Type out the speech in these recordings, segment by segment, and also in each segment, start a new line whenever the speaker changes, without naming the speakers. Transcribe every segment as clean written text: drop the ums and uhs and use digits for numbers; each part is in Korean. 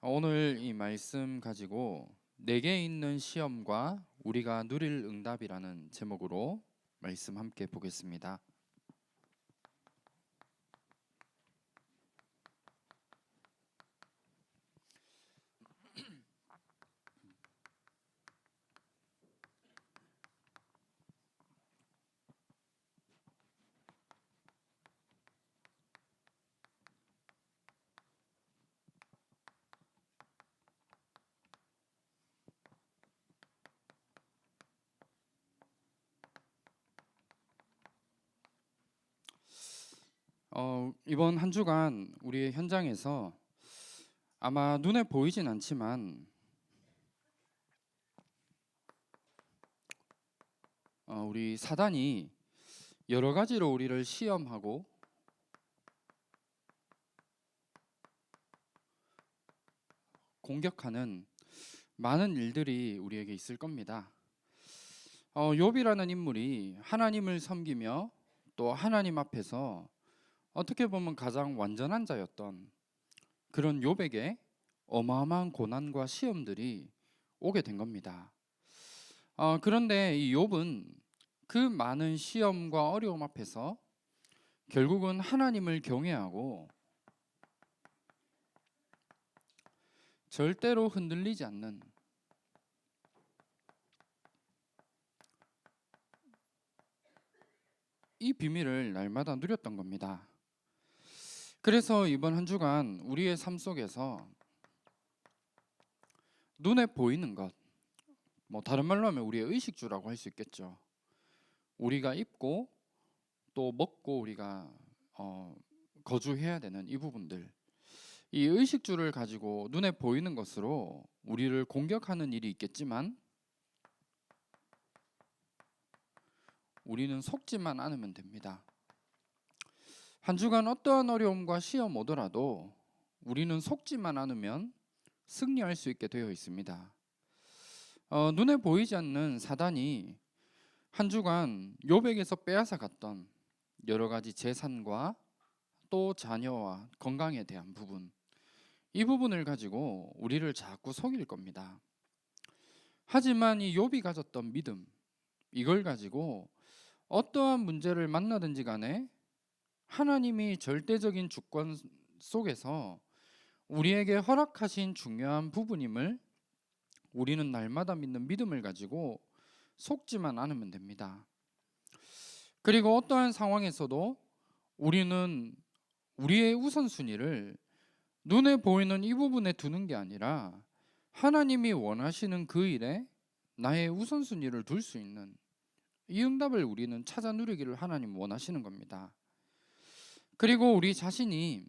오늘 이 말씀 가지고 내게 있는 시험과 우리가 누릴 응답이라는 제목으로 말씀 함께 보겠습니다. 이번 한 주간 우리의 현장에서 아마 눈에 보이진 않지만 우리 사단이 여러 가지로 우리를 시험하고 공격하는 많은 일들이 우리에게 있을 겁니다. 욥이라는 인물이 하나님을 섬기며 또 하나님 앞에서 어떻게 보면 가장 완전한 자였던 그런 욥에게 어마어마한 고난과 시험들이 오게 된 겁니다. 그런데 이 욥은 그 많은 시험과 어려움 앞에서 결국은 하나님을 경외하고 절대로 흔들리지 않는 이 비밀을 날마다 누렸던 겁니다. 그래서 이번 한 주간 우리의 삶 속에서 눈에 보이는 것, 다른 말로 하면 우리의 의식주라고 할 수 있겠죠. 우리가 입고 또 먹고 우리가 거주해야 되는 이 부분들, 이 의식주를 가지고 눈에 보이는 것으로 우리를 공격하는 일이 있겠지만 우리는 속지만 않으면 됩니다. 한 주간 어떠한 어려움과 시험 오더라도 우리는 속지만 않으면 승리할 수 있게 되어 있습니다. 눈에 보이지 않는 사단이 한 주간 욥에게서 빼앗아 갔던 여러 가지 재산과 또 자녀와 건강에 대한 부분, 이 부분을 가지고 우리를 자꾸 속일 겁니다. 하지만 이 욥이 가졌던 믿음, 이걸 가지고 어떠한 문제를 만나든지 간에 하나님이 절대적인 주권 속에서 우리에게 허락하신 중요한 부분임을 우리는 날마다 믿는 믿음을 가지고 속지만 않으면 됩니다. 그리고 어떠한 상황에서도 우리는 우리의 우선순위를 눈에 보이는 이 부분에 두는 게 아니라 하나님이 원하시는 그 일에 나의 우선순위를 둘 수 있는 이 응답을 우리는 찾아 누리기를 하나님 원하시는 겁니다. 그리고 우리 자신이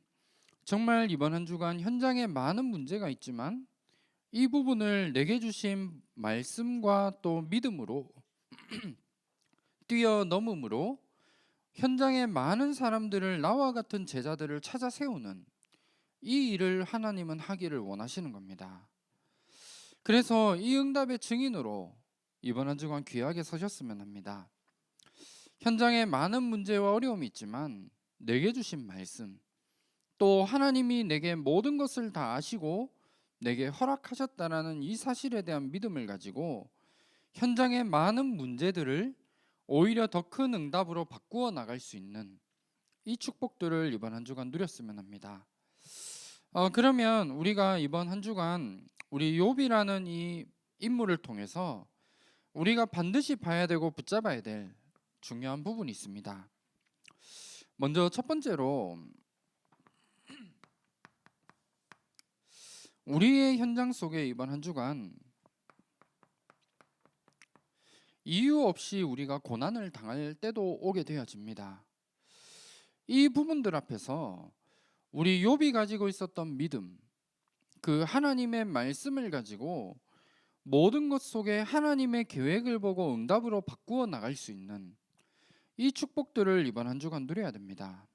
정말 이번 한 주간 현장에 많은 문제가 있지만 이 부분을 내게 주신 말씀과 또 믿음으로 뛰어넘음으로 현장에 많은 사람들을 나와 같은 제자들을 찾아 세우는 이 일을 하나님은 하기를 원하시는 겁니다. 그래서 이 응답의 증인으로 이번 한 주간 귀하게 서셨으면 합니다. 현장에 많은 문제와 어려움이 있지만 내게 주신 말씀, 또 하나님이 내게 모든 것을 다 아시고 내게 허락하셨다라는 이 사실에 대한 믿음을 가지고 현장의 많은 문제들을 오히려 더 큰 응답으로 바꾸어 나갈 수 있는 이 축복들을 이번 한 주간 누렸으면 합니다. 그러면 우리가 이번 한 주간 우리 욥이라는 이 인물을 통해서 우리가 반드시 봐야 되고 붙잡아야 될 중요한 부분이 있습니다. 먼저 첫 번째로 우리의 현장 속에 이번 한 주간 이유 없이 우리가 고난을 당할 때도 오게 되어집니다. 이 부분들 앞에서 우리 욥이 가지고 있었던 믿음, 그 하나님의 말씀을 가지고 모든 것 속에 하나님의 계획을 보고 응답으로 바꾸어 나갈 수 있는 이 축복들을 이번 한 주간 누려야 됩니다.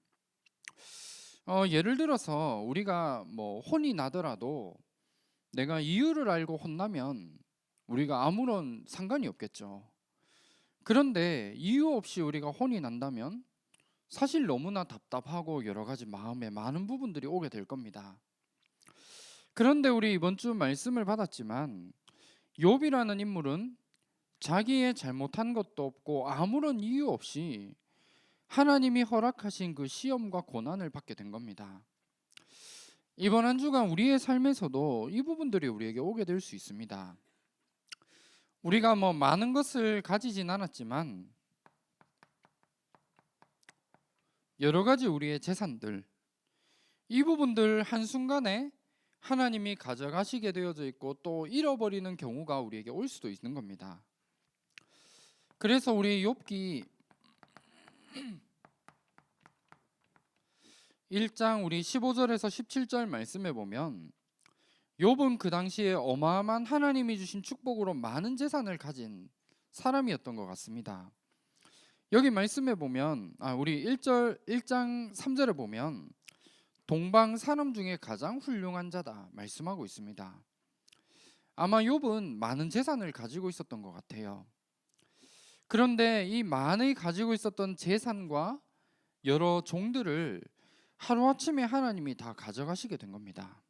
예를 들어서 우리가 혼이 나더라도 내가 이유를 알고 혼나면 우리가 아무런 상관이 없겠죠. 그런데 이유 없이 우리가 혼이 난다면 사실 너무나 답답하고 여러 가지 마음에 많은 부분들이 오게 될 겁니다. 그런데 우리 이번 주 말씀을 받았지만 욥이라는 인물은 자기의 잘못한 것도 없고 아무런 이유 없이 하나님이 허락하신 그 시험과 고난을 받게 된 겁니다. 이번 한 주간 우리의 삶에서도 이 부분들이 우리에게 오게 될 수 있습니다. 우리가 많은 것을 가지진 않았지만 여러 가지 우리의 재산들, 이 부분들 한순간에 하나님이 가져가시게 되어져 있고 또 잃어버리는 경우가 우리에게 올 수도 있는 겁니다. 그래서 우리 욥기 1장 우리 15절에서 17절 말씀에 보면 욥은 그 당시에 어마어마한 하나님이 주신 축복으로 많은 재산을 가진 사람이었던 것 같습니다. 여기 말씀에 보면 우리 1장 3절에 보면 동방 사람 중에 가장 훌륭한 자다 말씀하고 있습니다. 아마 욥은 많은 재산을 가지고 있었던 것 같아요. 그런데 이 많이 가지고 있었던 재산과 여러 종들을 하루아침에 하나님이 다 가져가시게 된 겁니다.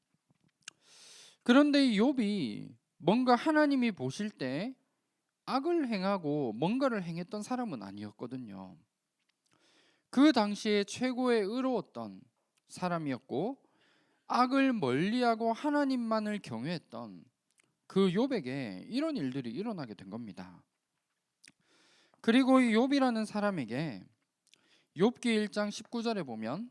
그런데 이 욥이 뭔가 하나님이 보실 때 악을 행하고 뭔가를 행했던 사람은 아니었거든요. 그 당시에 최고의 의로웠던 사람이었고 악을 멀리하고 하나님만을 경외했던 그 욥에게 이런 일들이 일어나게 된 겁니다. 그리고 이 욥이라는 사람에게 욥기 1장 19절에 보면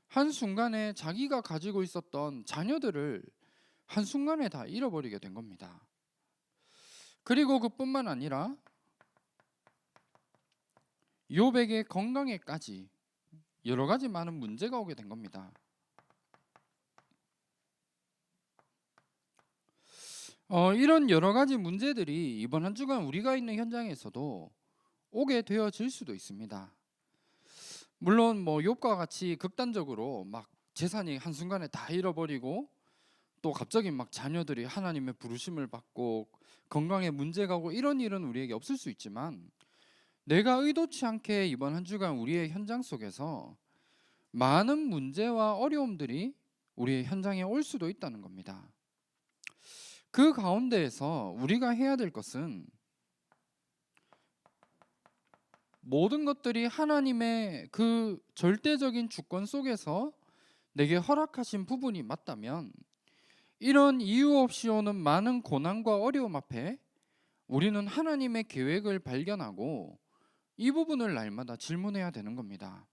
한순간에 자기가 가지고 있었던 자녀들을 한순간에 다 잃어버리게 된 겁니다. 그리고 그뿐만 아니라 욥에게 건강에까지 여러 가지 많은 문제가 오게 된 겁니다. 이런 여러 가지 문제들이 이번 한 주간 우리가 있는 현장에서도 오게 되어질 수도 있습니다. 물론 욥과 같이 극단적으로 막 재산이 한순간에 다 잃어버리고 또 갑자기 막 자녀들이 하나님의 부르심을 받고 건강에 문제가 오고 이런 일은 우리에게 없을 수 있지만 내가 의도치 않게 이번 한 주간 우리의 현장 속에서 많은 문제와 어려움들이 우리의 현장에 올 수도 있다는 겁니다. 그 가운데에서 우리가 해야 될 것은 모든 것들이 하나님의 그 절대적인 주권 속에서 내게 허락하신 부분이 맞다면 이런 이유 없이 오는 많은 고난과 어려움 앞에 우리는 하나님의 계획을 발견하고 이 부분을 날마다 질문해야 되는 겁니다.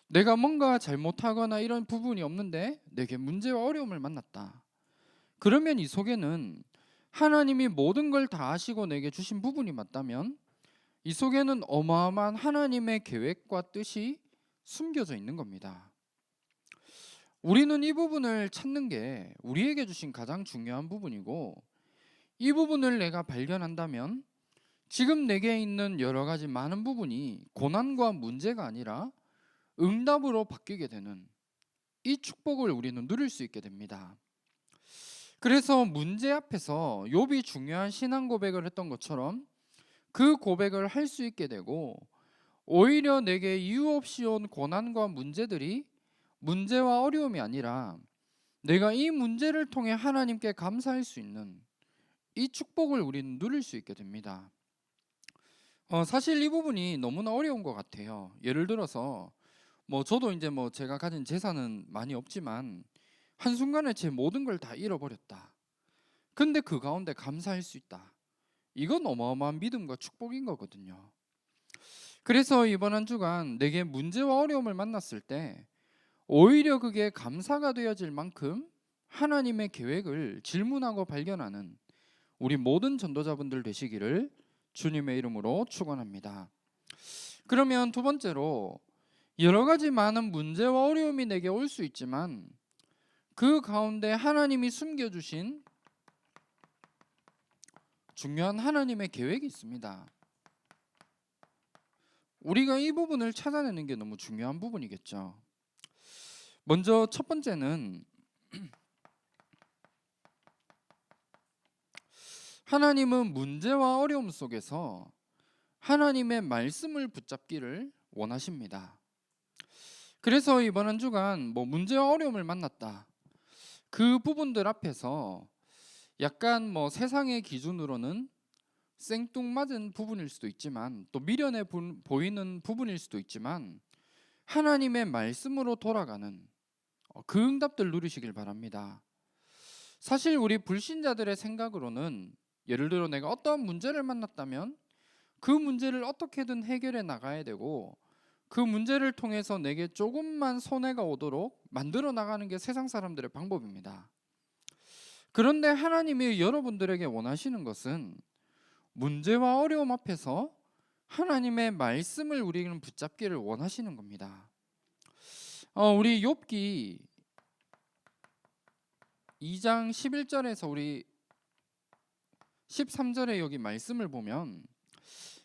내가 뭔가 잘못하거나 이런 부분이 없는데 내게 문제와 어려움을 만났다. 그러면 이 속에는 하나님이 모든 걸 다 아시고 내게 주신 부분이 맞다면 이 속에는 어마어마한 하나님의 계획과 뜻이 숨겨져 있는 겁니다. 우리는 이 부분을 찾는 게 우리에게 주신 가장 중요한 부분이고 이 부분을 내가 발견한다면 지금 내게 있는 여러 가지 많은 부분이 고난과 문제가 아니라 응답으로 바뀌게 되는 이 축복을 우리는 누릴 수 있게 됩니다. 그래서 문제 앞에서 욥이 중요한 신앙 고백을 했던 것처럼 그 고백을 할 수 있게 되고 오히려 내게 이유 없이 온 고난과 문제들이 문제와 어려움이 아니라 내가 이 문제를 통해 하나님께 감사할 수 있는 이 축복을 우리는 누릴 수 있게 됩니다. 사실 이 부분이 너무나 어려운 것 같아요. 예를 들어서 저도 이제 제가 가진 재산은 많이 없지만 한순간에 제 모든 걸 다 잃어버렸다. 근데 그 가운데 감사할 수 있다. 이건 어마어마한 믿음과 축복인 거거든요. 그래서 이번 한 주간 내게 문제와 어려움을 만났을 때 오히려 그게 감사가 되어질 만큼 하나님의 계획을 질문하고 발견하는 우리 모든 전도자분들 되시기를 주님의 이름으로 축원합니다. 그러면 두 번째로 여러 가지 많은 문제와 어려움이 내게 올 수 있지만 그 가운데 하나님이 숨겨주신 중요한 하나님의 계획이 있습니다. 우리가 이 부분을 찾아내는 게 너무 중요한 부분이겠죠. 먼저 첫 번째는 하나님은 문제와 어려움 속에서 하나님의 말씀을 붙잡기를 원하십니다. 그래서 이번 한 주간 문제와 어려움을 만났다, 그 부분들 앞에서 약간 세상의 기준으로는 생뚱맞은 부분일 수도 있지만, 또 미련해 보이는 부분일 수도 있지만, 하나님의 말씀으로 돌아가는 그 응답들 누리시길 바랍니다. 사실 우리 불신자들의 생각으로는, 예를 들어 내가 어떠한 문제를 만났다면 그 문제를 어떻게든 해결해 나가야 되고, 그 문제를 통해서 내게 조금만 손해가 오도록 만들어 나가는 게 세상 사람들의 방법입니다. 그런데 하나님이 여러분들에게 원하시는 것은 문제와 어려움 앞에서 하나님의 말씀을 우리는 붙잡기를 원하시는 겁니다. 우리 욥기 2장 11절에서 우리 13절에 여기 말씀을 보면,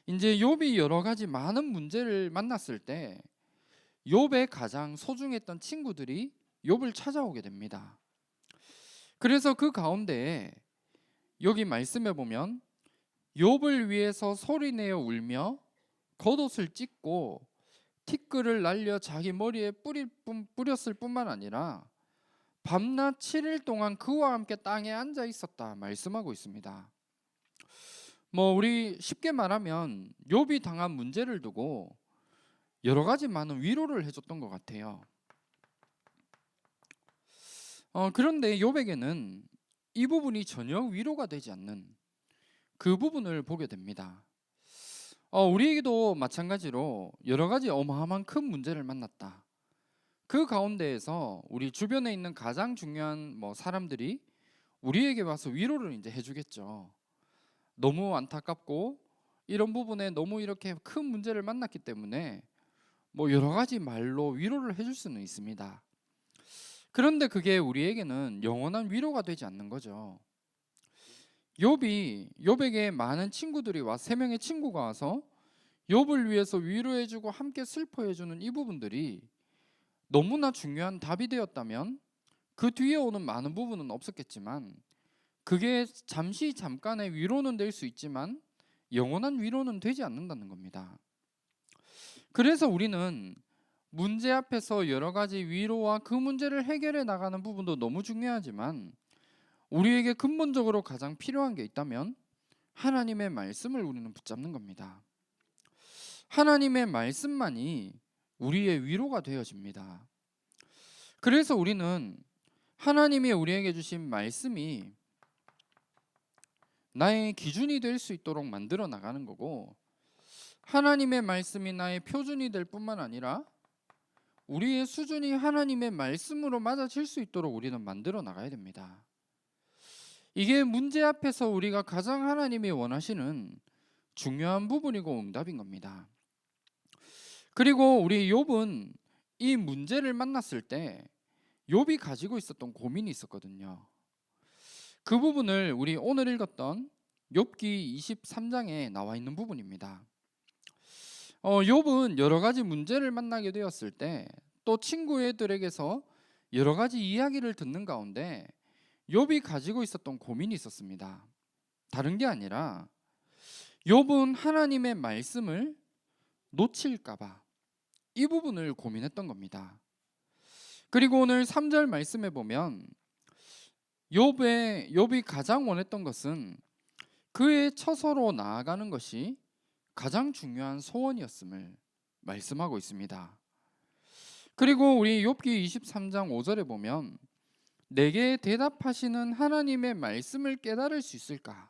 이제 욥이 여러 가지 많은 문제를 만났을 때 욥의 가장 소중했던 친구들이 욥을 찾아오게 됩니다. 그래서 그 가운데 여기 말씀에 보면 욥을 위해서 소리내어 울며 겉옷을 찢고 티끌을 날려 자기 머리에 뿌렸을 뿐만 아니라 밤낮 7일 동안 그와 함께 땅에 앉아 있었다 말씀하고 있습니다. 우리 쉽게 말하면 욥이 당한 문제를 두고 여러 가지 많은 위로를 해줬던 것 같아요. 그런데 욥에게는 이 부분이 전혀 위로가 되지 않는 그 부분을 보게 됩니다. 우리에게도 마찬가지로 여러 가지 어마어마한 큰 문제를 만났다. 그 가운데에서 우리 주변에 있는 가장 중요한 사람들이 우리에게 와서 위로를 이제 해주겠죠. 너무 안타깝고 이런 부분에 너무 이렇게 큰 문제를 만났기 때문에 여러 가지 말로 위로를 해줄 수는 있습니다. 그런데 그게 우리에게는 영원한 위로가 되지 않는 거죠. 욥에게 많은 친구들이 와, 3명의 친구가 와서 욥을 위해서 위로해주고 함께 슬퍼해주는 이 부분들이 너무나 중요한 답이 되었다면 그 뒤에 오는 많은 부분은 없었겠지만, 그게 잠깐의 위로는 될 수 있지만 영원한 위로는 되지 않는다는 겁니다. 그래서 우리는 문제 앞에서 여러 가지 위로와 그 문제를 해결해 나가는 부분도 너무 중요하지만, 우리에게 근본적으로 가장 필요한 게 있다면 하나님의 말씀을 우리는 붙잡는 겁니다. 하나님의 말씀만이 우리의 위로가 되어집니다. 그래서 우리는 하나님이 우리에게 주신 말씀이 나의 기준이 될 수 있도록 만들어 나가는 거고, 하나님의 말씀이 나의 표준이 될 뿐만 아니라 우리의 수준이 하나님의 말씀으로 맞아질 수 있도록 우리는 만들어 나가야 됩니다. 이게 문제 앞에서 우리가 가장 하나님이 원하시는 중요한 부분이고 응답인 겁니다. 그리고 우리 욥은 이 문제를 만났을 때 욥이 가지고 있었던 고민이 있었거든요. 그 부분을 우리 오늘 읽었던 욥기 23장에 나와 있는 부분입니다. 욥은 여러 가지 문제를 만나게 되었을 때, 또 친구들에게서 여러 가지 이야기를 듣는 가운데 욥이 가지고 있었던 고민이 있었습니다. 다른 게 아니라 욥은 하나님의 말씀을 놓칠까봐 이 부분을 고민했던 겁니다. 그리고 오늘 3절 말씀에 보면 욥이 가장 원했던 것은 그의 처소로 나아가는 것이 가장 중요한 소원이었음을 말씀하고 있습니다. 그리고 우리 욥기 23장 5절에 보면 내게 대답하시는 하나님의 말씀을 깨달을 수 있을까?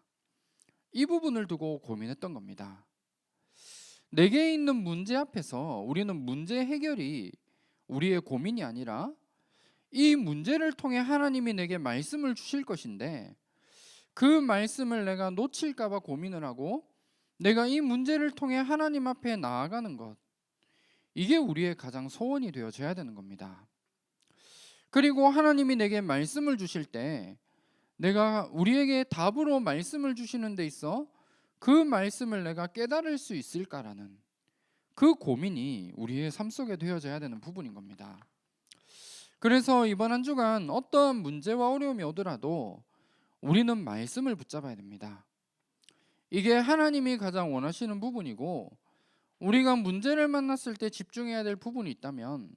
이 부분을 두고 고민했던 겁니다. 내게 있는 문제 앞에서 우리는 문제 해결이 우리의 고민이 아니라 이 문제를 통해 하나님이 내게 말씀을 주실 것인데, 그 말씀을 내가 놓칠까 봐 고민을 하고 내가 이 문제를 통해 하나님 앞에 나아가는 것, 이게 우리의 가장 소원이 되어져야 되는 겁니다. 그리고 하나님이 내게 말씀을 주실 때 내가 우리에게 답으로 말씀을 주시는 데 있어 그 말씀을 내가 깨달을 수 있을까라는 그 고민이 우리의 삶 속에 되어져야 되는 부분인 겁니다. 그래서 이번 한 주간 어떠한 문제와 어려움이 오더라도 우리는 말씀을 붙잡아야 됩니다. 이게 하나님이 가장 원하시는 부분이고, 우리가 문제를 만났을 때 집중해야 될 부분이 있다면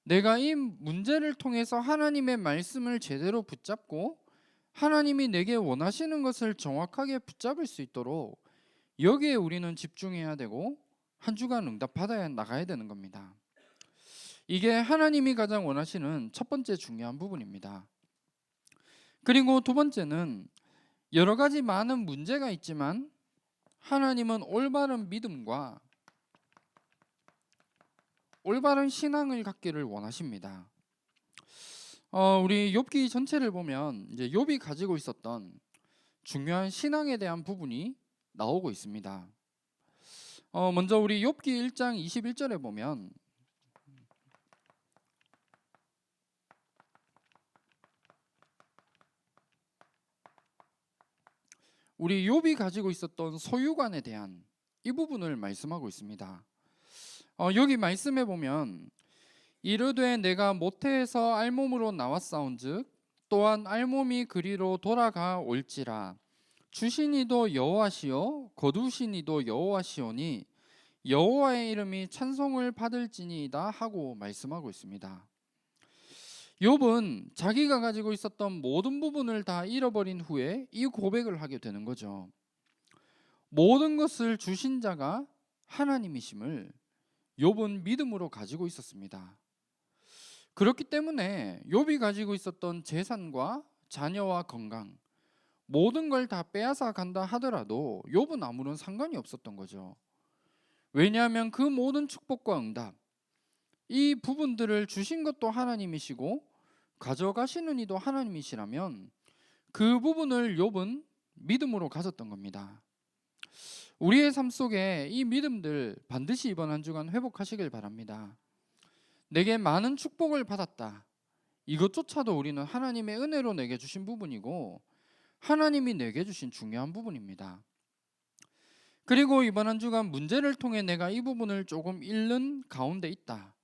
내가 이 문제를 통해서 하나님의 말씀을 제대로 붙잡고 하나님이 내게 원하시는 것을 정확하게 붙잡을 수 있도록 여기에 우리는 집중해야 되고 한 주간 응답받아야 나가야 되는 겁니다. 이게 하나님이 가장 원하시는 첫 번째 중요한 부분입니다. 그리고 두 번째는 여러 가지 많은 문제가 있지만 하나님은 올바른 믿음과 올바른 신앙을 갖기를 원하십니다. 우리 욥기 전체를 보면 이제 욥이 가지고 있었던 중요한 신앙에 대한 부분이 나오고 있습니다. 먼저 우리 욥기 1장 21절에 보면 우리 욥이 가지고 있었던 소유관에 대한 이 부분을 말씀하고 있습니다. 여기 말씀해 보면 이르되 내가 모태에서 알몸으로 나왔사온즉 또한 알몸이 그리로 돌아가 올지라 주신 이도 여호와시요 거두신 이도 여호와시오니 여호와의 이름이 찬송을 받을지니이다 하고 말씀하고 있습니다. 욥은 자기가 가지고 있었던 모든 부분을 다 잃어버린 후에 이 고백을 하게 되는 거죠. 모든 것을 주신 자가 하나님이심을 욥은 믿음으로 가지고 있었습니다. 그렇기 때문에 욥이 가지고 있었던 재산과 자녀와 건강 모든 걸 다 빼앗아 간다 하더라도 욥은 아무런 상관이 없었던 거죠. 왜냐하면 그 모든 축복과 응답 이 부분들을 주신 것도 하나님이시고 가져가시는 이도 하나님이시라면 그 부분을 욥은 믿음으로 가졌던 겁니다. 우리의 삶 속에 이 믿음들 반드시 이번 한 주간 회복하시길 바랍니다. 내게 많은 축복을 받았다. 이것조차도 우리는 하나님의 은혜로 내게 주신 부분이고 하나님이 내게 주신 중요한 부분입니다. 그리고 이번 한 주간 문제를 통해 내가 이 부분을 조금 잃는 가운데 있다.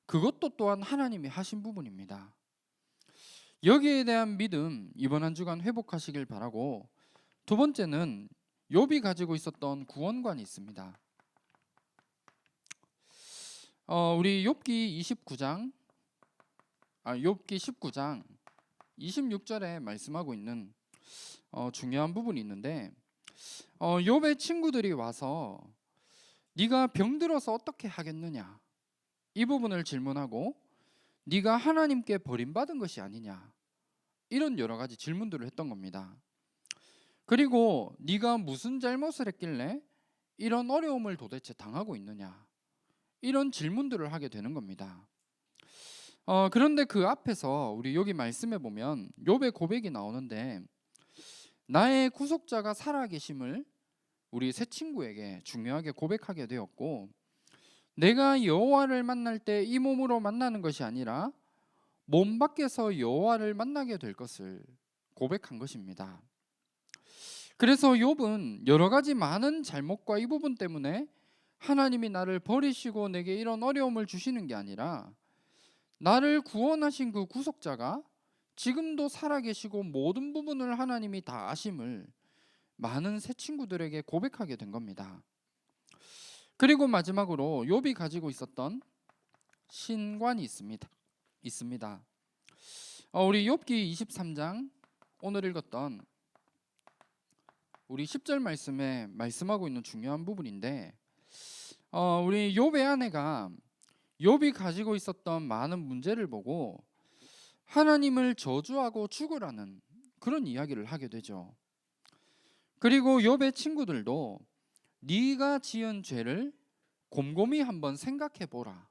그것도 또한 하나님이 하신 부분입니다. 여기에 대한 믿음 이번 한 주간 회복하시길 바라고, 두 번째는 욥이 가지고 있었던 구원관이 있습니다. 우리 욥기 19장 26절에 말씀하고 있는 중요한 부분이 있는데 욥의 친구들이 와서 네가 병들어서 어떻게 하겠느냐 이 부분을 질문하고 네가 하나님께 버림받은 것이 아니냐 이런 여러 가지 질문들을 했던 겁니다. 그리고 네가 무슨 잘못을 했길래 이런 어려움을 도대체 당하고 있느냐 이런 질문들을 하게 되는 겁니다. 그런데 그 앞에서 우리 여기 말씀해 보면 욥의 고백이 나오는데 나의 구속자가 살아계심을 우리 세 친구에게 중요하게 고백하게 되었고 내가 여호와를 만날 때 이 몸으로 만나는 것이 아니라 몸 밖에서 여호와를 만나게 될 것을 고백한 것입니다. 그래서 욥은 여러 가지 많은 잘못과 이 부분 때문에 하나님이 나를 버리시고 내게 이런 어려움을 주시는 게 아니라 나를 구원하신 그 구속자가 지금도 살아계시고 모든 부분을 하나님이 다 아심을 많은 새 친구들에게 고백하게 된 겁니다. 그리고 마지막으로 욥이 가지고 있었던 신관이 있습니다. 우리 욥기 23장 오늘 읽었던 우리 10절 말씀에 말씀하고 있는 중요한 부분인데 우리 욥의 아내가 욥이 가지고 있었던 많은 문제를 보고 하나님을 저주하고 죽으라는 그런 이야기를 하게 되죠. 그리고 욥의 친구들도 네가 지은 죄를 곰곰이 한번 생각해 보라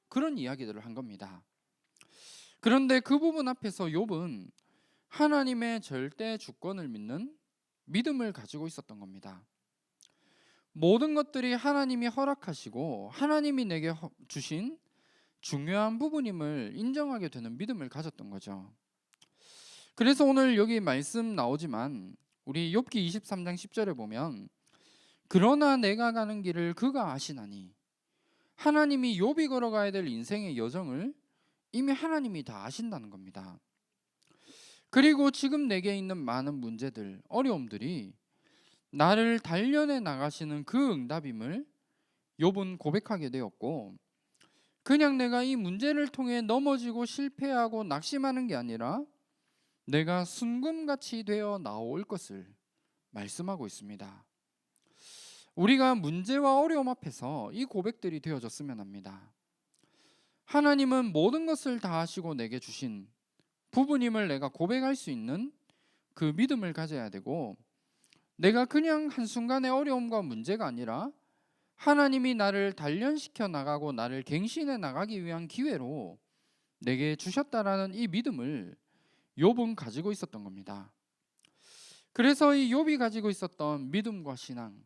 그런 이야기들을 한 겁니다. 그런데 그 부분 앞에서 욥은 하나님의 절대 주권을 믿는 믿음을 가지고 있었던 겁니다. 모든 것들이 하나님이 허락하시고 하나님이 내게 주신 중요한 부분임을 인정하게 되는 믿음을 가졌던 거죠. 그래서 오늘 여기 말씀 나오지만 우리 욥기 23장 10절에 보면 그러나 내가 가는 길을 그가 아시나니 하나님이 욥이 걸어가야 될 인생의 여정을 이미 하나님이 다 아신다는 겁니다. 그리고 지금 내게 있는 많은 문제들, 어려움들이 나를 단련해 나가시는 그 응답임을 욥은 고백하게 되었고, 그냥 내가 이 문제를 통해 넘어지고 실패하고 낙심하는 게 아니라 내가 순금같이 되어 나올 것을 말씀하고 있습니다. 우리가 문제와 어려움 앞에서 이 고백들이 되어졌으면 합니다. 하나님은 모든 것을 다 하시고 내게 주신 부부님을 내가 고백할 수 있는 그 믿음을 가져야 되고, 내가 그냥 한순간의 어려움과 문제가 아니라 하나님이 나를 단련시켜 나가고 나를 갱신해 나가기 위한 기회로 내게 주셨다라는 이 믿음을 욥은 가지고 있었던 겁니다. 그래서 이 욥이 가지고 있었던 믿음과 신앙,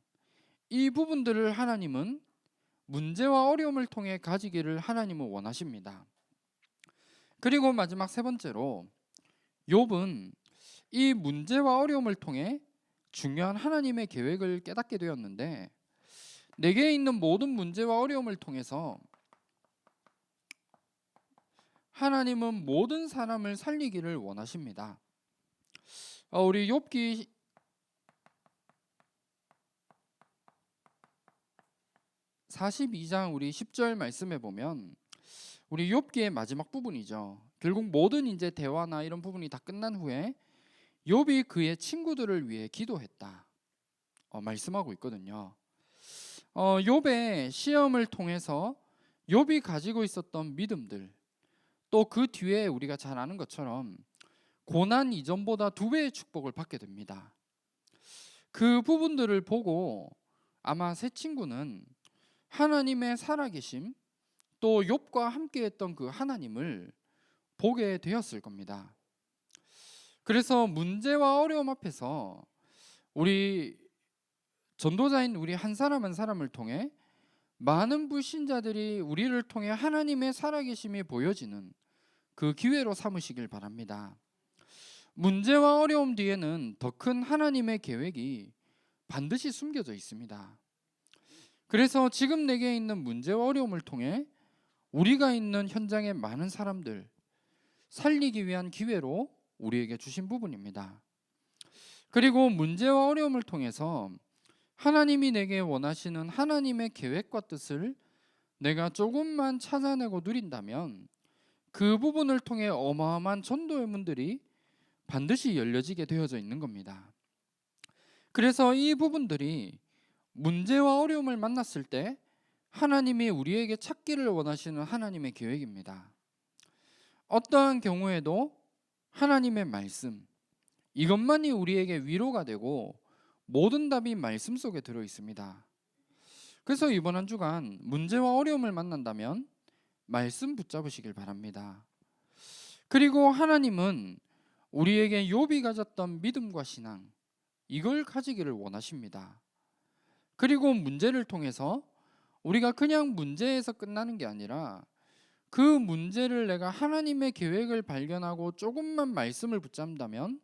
이 부분들을 하나님은 문제와 어려움을 통해 가지기를 하나님은 원하십니다. 그리고 마지막 세 번째로, 욥은 이 문제와 어려움을 통해 중요한 하나님의 계획을 깨닫게 되었는데, 내게 있는 모든 문제와 어려움을 통해서 하나님은 모든 사람을 살리기를 원하십니다. 우리 욥기 42장 우리 10절 말씀에 보면, 우리 욥기의 마지막 부분이죠. 결국 모든 이제 대화나 이런 부분이 다 끝난 후에 욥이 그의 친구들을 위해 기도했다 말씀하고 있거든요. 욥의 시험을 통해서 욥이 가지고 있었던 믿음들, 또 그 뒤에 우리가 잘 아는 것처럼 고난 이전보다 2배의 축복을 받게 됩니다. 그 부분들을 보고 아마 세 친구는 하나님의 살아계심, 또 욥과 함께했던 그 하나님을 보게 되었을 겁니다. 그래서 문제와 어려움 앞에서 우리 전도자인 우리 한 사람 한 사람을 통해 많은 불신자들이 우리를 통해 하나님의 살아계심이 보여지는 그 기회로 삼으시길 바랍니다. 문제와 어려움 뒤에는 더 큰 하나님의 계획이 반드시 숨겨져 있습니다. 그래서 지금 내게 있는 문제와 어려움을 통해 우리가 있는 현장의 많은 사람들 살리기 위한 기회로 우리에게 주신 부분입니다. 그리고 문제와 어려움을 통해서 하나님이 내게 원하시는 하나님의 계획과 뜻을 내가 조금만 찾아내고 누린다면 그 부분을 통해 어마어마한 전도의 문들이 반드시 열려지게 되어져 있는 겁니다. 그래서 이 부분들이 문제와 어려움을 만났을 때 하나님이 우리에게 찾기를 원하시는 하나님의 계획입니다. 어떠한 경우에도 하나님의 말씀, 이것만이 우리에게 위로가 되고 모든 답이 말씀 속에 들어 있습니다. 그래서 이번 한 주간 문제와 어려움을 만난다면 말씀 붙잡으시길 바랍니다. 그리고 하나님은 우리에게 욥이 가졌던 믿음과 신앙, 이걸 가지기를 원하십니다. 그리고 문제를 통해서 우리가 그냥 문제에서 끝나는 게 아니라 그 문제를 내가 하나님의 계획을 발견하고 조금만 말씀을 붙잡는다면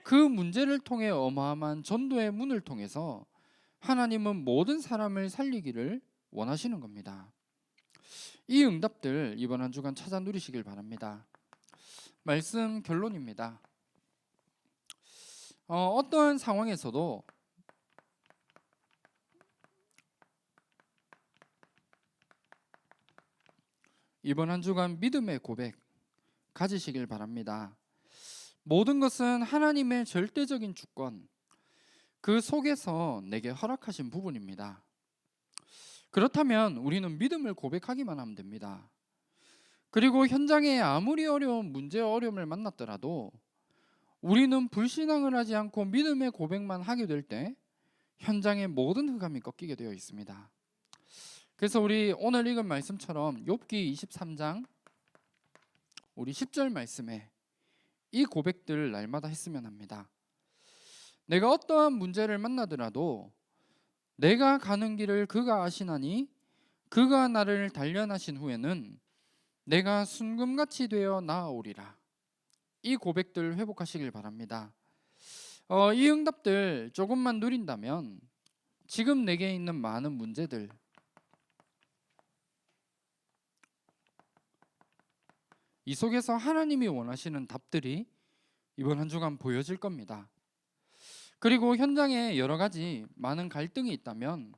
그 문제를 통해 어마어마한 전도의 문을 통해서 하나님은 모든 사람을 살리기를 원하시는 겁니다. 이 응답들 이번 한 주간 찾아 누리시길 바랍니다. 말씀 결론입니다. 어떠한 상황에서도 이번 한 주간 믿음의 고백 가지시길 바랍니다. 모든 것은 하나님의 절대적인 주권, 그 속에서 내게 허락하신 부분입니다. 그렇다면 우리는 믿음을 고백하기만 하면 됩니다. 그리고 현장에 아무리 어려운 문제와 어려움을 만났더라도 우리는 불신앙을 하지 않고 믿음의 고백만 하게 될 때 현장의 모든 흑암이 꺾이게 되어 있습니다. 그래서 우리 오늘 읽은 말씀처럼 욥기 23장 우리 10절 말씀에 이 고백들을 날마다 했으면 합니다. 내가 어떠한 문제를 만나더라도 내가 가는 길을 그가 아시나니 그가 나를 단련하신 후에는 내가 순금같이 되어 나아오리라. 이 고백들 회복하시길 바랍니다. 이 응답들 조금만 누린다면 지금 내게 있는 많은 문제들, 이 속에서 하나님이 원하시는 답들이 이번 한 주간 보여질 겁니다. 그리고 현장에 여러 가지 많은 갈등이 있다면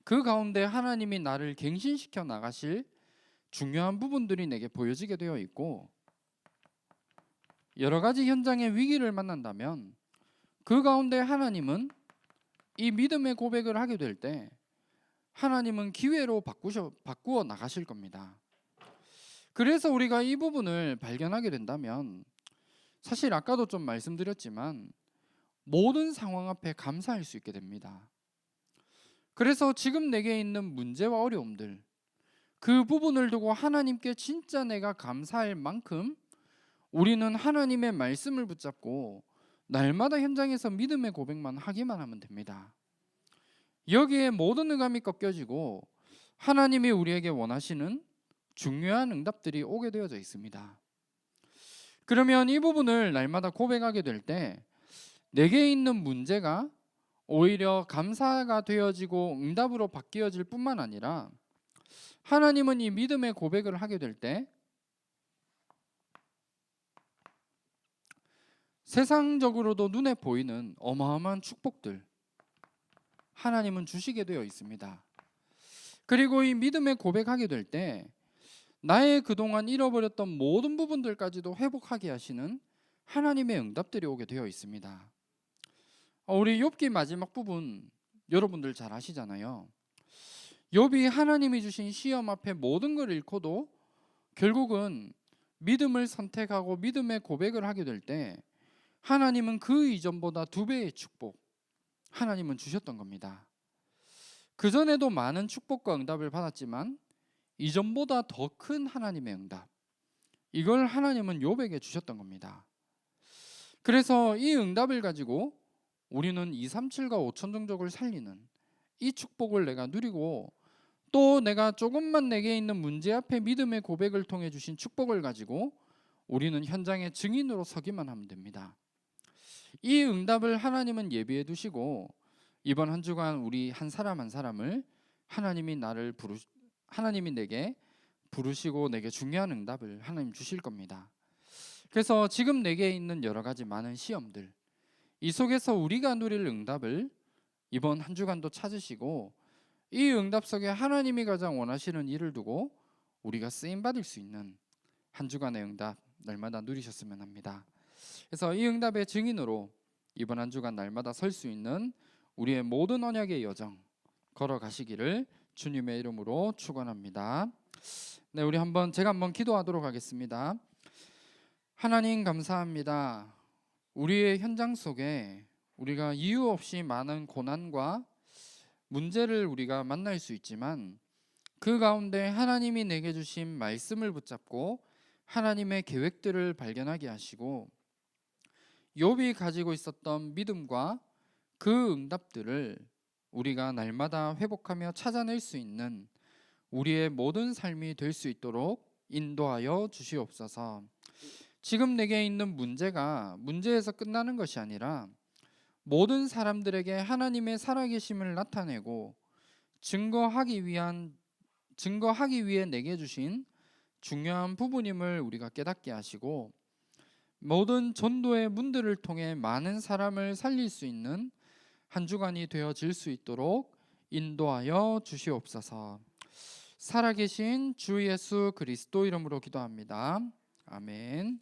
그 가운데 하나님이 나를 갱신시켜 나가실 중요한 부분들이 내게 보여지게 되어 있고, 여러 가지 현장의 위기를 만난다면 그 가운데 하나님은 이 믿음의 고백을 하게 될 때 하나님은 기회로 바꾸어 나가실 겁니다. 그래서 우리가 이 부분을 발견하게 된다면, 사실 아까도 좀 말씀드렸지만 모든 상황 앞에 감사할 수 있게 됩니다. 그래서 지금 내게 있는 문제와 어려움들, 그 부분을 두고 하나님께 진짜 내가 감사할 만큼 우리는 하나님의 말씀을 붙잡고 날마다 현장에서 믿음의 고백만 하기만 하면 됩니다. 여기에 모든 의감이 꺾여지고 하나님이 우리에게 원하시는 중요한 응답들이 오게 되어져 있습니다. 그러면 이 부분을 날마다 고백하게 될 때 내게 있는 문제가 오히려 감사가 되어지고 응답으로 바뀌어질 뿐만 아니라, 하나님은 이 믿음의 고백을 하게 될 때 세상적으로도 눈에 보이는 어마어마한 축복들 하나님은 주시게 되어 있습니다. 그리고 이 믿음의 고백하게 될 때 나의 그동안 잃어버렸던 모든 부분들까지도 회복하게 하시는 하나님의 응답들이 오게 되어 있습니다. 우리 욥기 마지막 부분 여러분들 잘 아시잖아요. 욥이 하나님이 주신 시험 앞에 모든 걸 잃고도 결국은 믿음을 선택하고 믿음의 고백을 하게 될 때 하나님은 그 이전보다 2배의 축복 하나님은 주셨던 겁니다. 그전에도 많은 축복과 응답을 받았지만 이전보다 더 큰 하나님의 응답, 이걸 하나님은 욥에게 주셨던 겁니다. 그래서 이 응답을 가지고 우리는 237과 5천 종족을 살리는 이 축복을 내가 누리고, 또 내가 조금만 내게 있는 문제 앞에 믿음의 고백을 통해 주신 축복을 가지고 우리는 현장의 증인으로 서기만 하면 됩니다. 이 응답을 하나님은 예비해 두시고 이번 한 주간 우리 한 사람 한 사람을 하나님이 내게 부르시고 내게 중요한 응답을 하나님 주실 겁니다. 그래서 지금 내게 있는 여러 가지 많은 시험들, 이 속에서 우리가 누릴 응답을 이번 한 주간도 찾으시고 이 응답 속에 하나님이 가장 원하시는 일을 두고 우리가 쓰임 받을 수 있는 한 주간의 응답 날마다 누리셨으면 합니다. 그래서 이 응답의 증인으로 이번 한 주간 날마다 설 수 있는 우리의 모든 언약의 여정 걸어가시기를 주님의 이름으로 축원합니다. 네, 우리 제가 한번 기도하도록 하겠습니다. 하나님 감사합니다. 우리의 현장 속에 우리가 이유 없이 많은 고난과 문제를 우리가 만날 수 있지만 그 가운데 하나님이 내게 주신 말씀을 붙잡고 하나님의 계획들을 발견하게 하시고 욥이 가지고 있었던 믿음과 그 응답들을 우리가 날마다 회복하며 찾아낼 수 있는 우리의 모든 삶이 될 수 있도록 인도하여 주시옵소서. 지금 내게 있는 문제가 문제에서 끝나는 것이 아니라 모든 사람들에게 하나님의 살아계심을 나타내고 증거하기 위해 내게 주신 중요한 부분임을 우리가 깨닫게 하시고, 모든 전도의 문들을 통해 많은 사람을 살릴 수 있는 한 주간이 되어질 수 있도록 인도하여 주시옵소서. 살아계신 주 예수 그리스도 이름으로 기도합니다. 아멘.